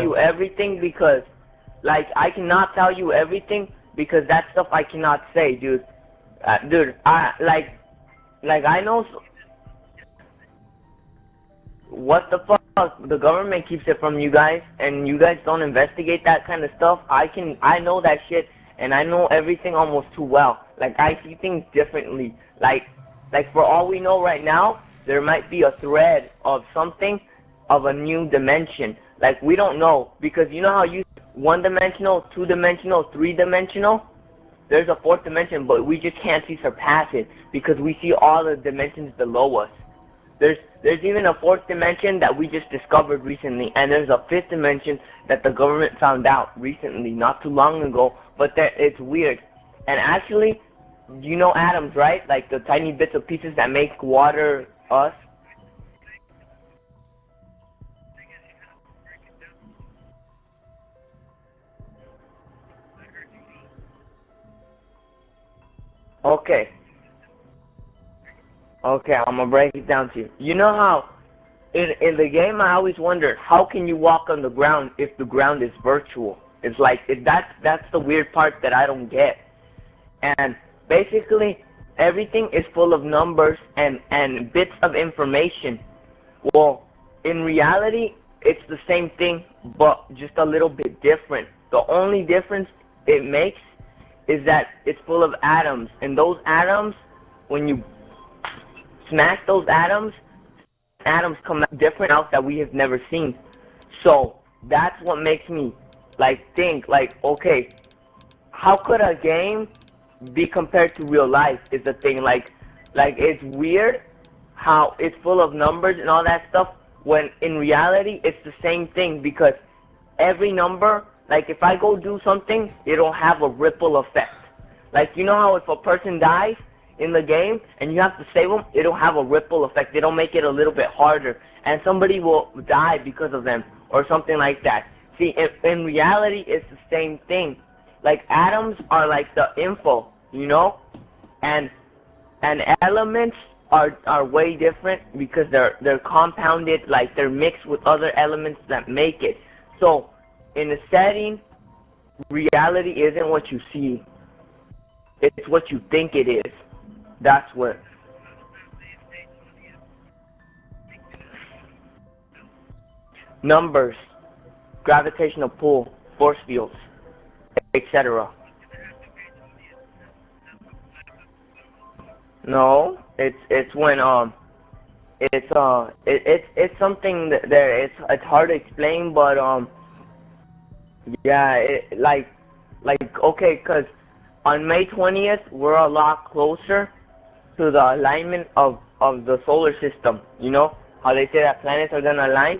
you everything because, like, I cannot tell you everything because that stuff I cannot say, dude. Dude, I know. What the fuck? The government keeps it from you guys, and you guys don't investigate that kind of stuff. I know that shit, and I know everything almost too well. Like, I see things differently. Like for all we know right now, there might be a thread of something, of a new dimension. Like, we don't know, because you know how you one-dimensional, two-dimensional, three-dimensional? There's a fourth dimension, but we just can't see surpass it, because we see all the dimensions below us. There's even a fourth dimension that we just discovered recently, and there's a fifth dimension that the government found out recently, not too long ago, but it's weird. And actually, you know atoms, right? Like the tiny bits of pieces that make water us? Okay. Okay, I'm gonna break it down to you. You know how in the game I always wondered, how can you walk on the ground if the ground is virtual? It's like that's the weird part that I don't get. And basically everything is full of numbers and bits of information. Well, in reality it's the same thing but just a little bit different. The only difference it makes is that it's full of atoms, and those atoms, when you smash those atoms come out different out that we have never seen. So that's what makes me think okay, how could a game be compared to real life is the thing. Like it's weird how it's full of numbers and all that stuff when in reality it's the same thing, because every number, like if I go do something, it'll have a ripple effect. Like, you know how if a person dies in the game and you have to save them, it'll have a ripple effect. It'll make it a little bit harder, and somebody will die because of them or something like that. See, in reality, it's the same thing. Like, atoms are like the info, you know, and elements are way different because they're compounded, like they're mixed with other elements that make it. So in a setting, reality isn't what you see, it's what you think it is. That's what. Numbers, gravitational pull, force fields, etc. No, it's when it's something that it's hard to explain, but yeah, okay, 'cause on May 20th we're a lot closer to the alignment of the solar system. You know how they say that planets are gonna align,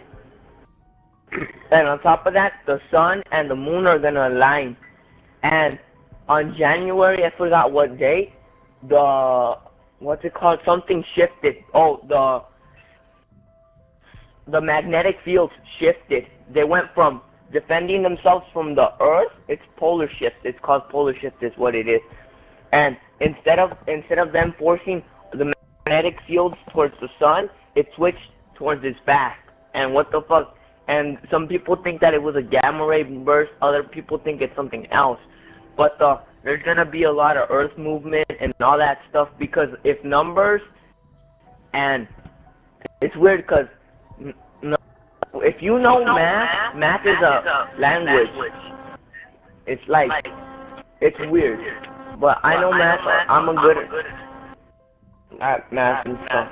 and on top of that, the sun and the moon are gonna align. And on January, I forgot what date, what's it called? Something shifted. Oh, the magnetic fields shifted. They went from defending themselves from the Earth. It's polar shift. It's called polar shift, is what it is. And instead of them forcing the magnetic fields towards the sun, it switched towards its back. And what the fuck? And some people think that it was a gamma ray burst. Other people think it's something else. But there's gonna be a lot of Earth movement and all that stuff, because if numbers, and it's weird because if you know math is a language. It's like, it's weird. But I know math, I'm a good at math and stuff.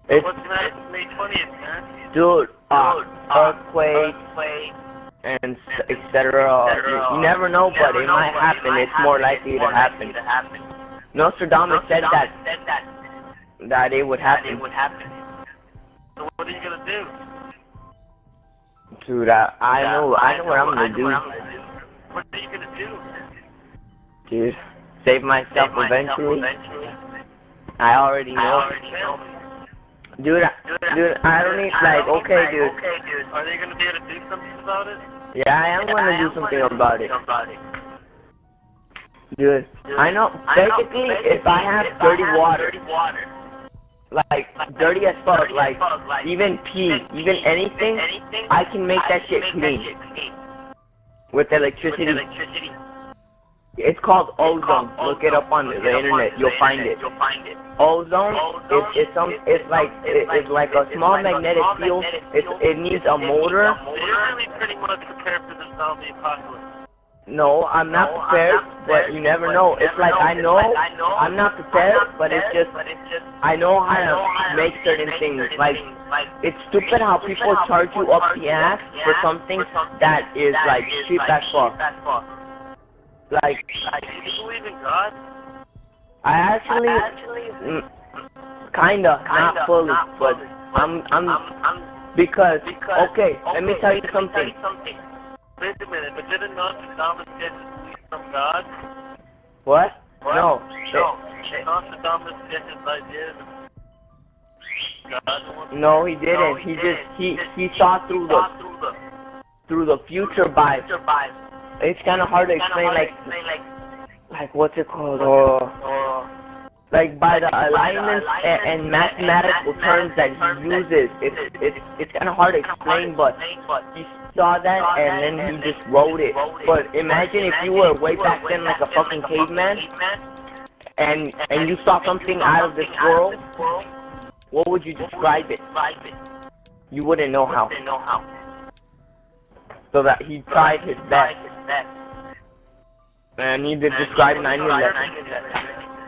What's May 20th, man? Dude, earthquake and etc. You never know, but it might happen. It's more likely to happen. Nostradamus said that it would happen. So what are you gonna do? Dude, I know what I'm gonna do. What are you gonna do? Dude, save myself eventually. I already know. Dude, I don't need, okay, dude. Are they gonna be able to do something about it? Yeah, I am gonna do something about it. Dude, I know, basically, if I have dirty water, like dirty as fuck, like even pee, even anything, I can make that shit clean with electricity. It's called ozone. Look it up on the internet. You'll find it. Ozone it's like a small magnetic field. It needs a motor. So you're really pretty much prepared for the zombie apocalypse. No, I'm not prepared, but you never know. It's like I know I'm not prepared, but it's just I know how to make certain things. Like it's stupid how people charge you up the ass for something that is like cheap as fuck. Like, do you believe in God? I actually, kinda, not fully, but I'm, because, okay, let me tell you something. Wait a minute, but didn't Nostradamus get his belief from God? What? No. Did Nostradamus get his ideas from God? No, he didn't. He saw through the future by. It's kind of hard to explain, like what's it called? Like by the alignments and mathematical terms that he uses. It's kind of hard to explain, but he saw that and then he just wrote it. But imagine if you were way back then like a fucking caveman, and you saw something out of this world. What would you describe it? You wouldn't know how. So that he tried his best. And he did describe 9/11.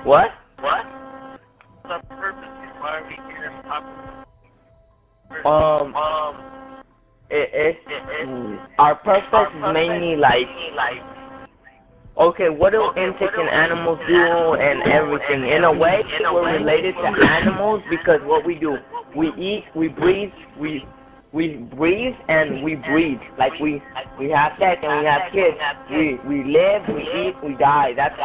What? The purpose is why we here our purpose is mainly like, okay, what do insects and animals do and everything? In a way, we're related to animals because what we do, we eat, we breathe, we breathe and we breed. Like we have sex and we have kids. We live, we eat, we die. That's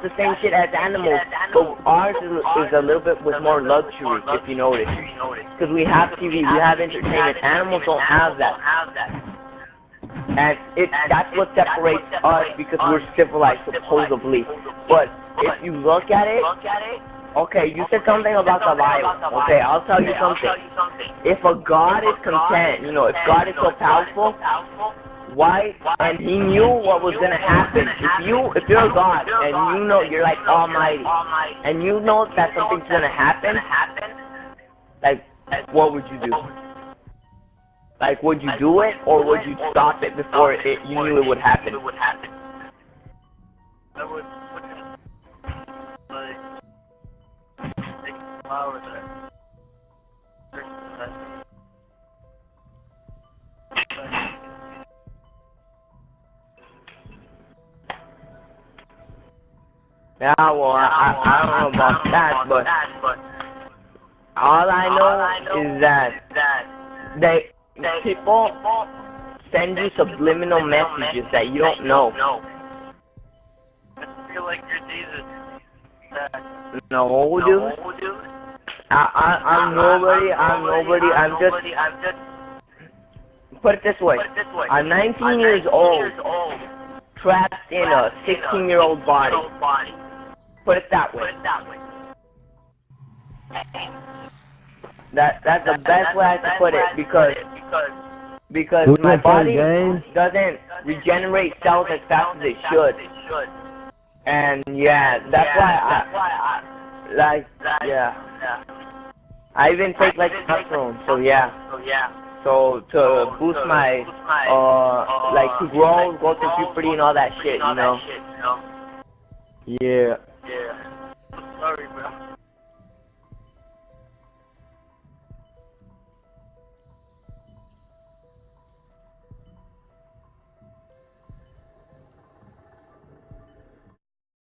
the same shit as animals. But ours is a little bit with more luxury, if you notice. Because we have TV, we have entertainment. Animals don't have that. And that's what separates us because we're civilized supposedly. But if you look at it, okay, you said something about the Bible. Okay, I'll tell you something. If a God is content, if God is so powerful, why? And he knew what was gonna happen. If you're a God and you know you're like almighty, and you know that something's gonna happen, like what would you do? Like, would you do it or would you stop it before you knew it would happen? I would take flowers there. Yeah, well, I don't know about that, but all I know is that people send you subliminal messages that you don't know. I feel like you're Jesus. No, dude. I'm nobody. I'm just. Put it this way. I'm 19 years old, trapped in a 16-year-old body. Put it that way. That's the best way I can put it because my body doesn't regenerate cells as fast as it should. And yeah, that's why I even take like testosterone. So yeah. So to boost my like to grow, go through puberty and all that shit, Yeah.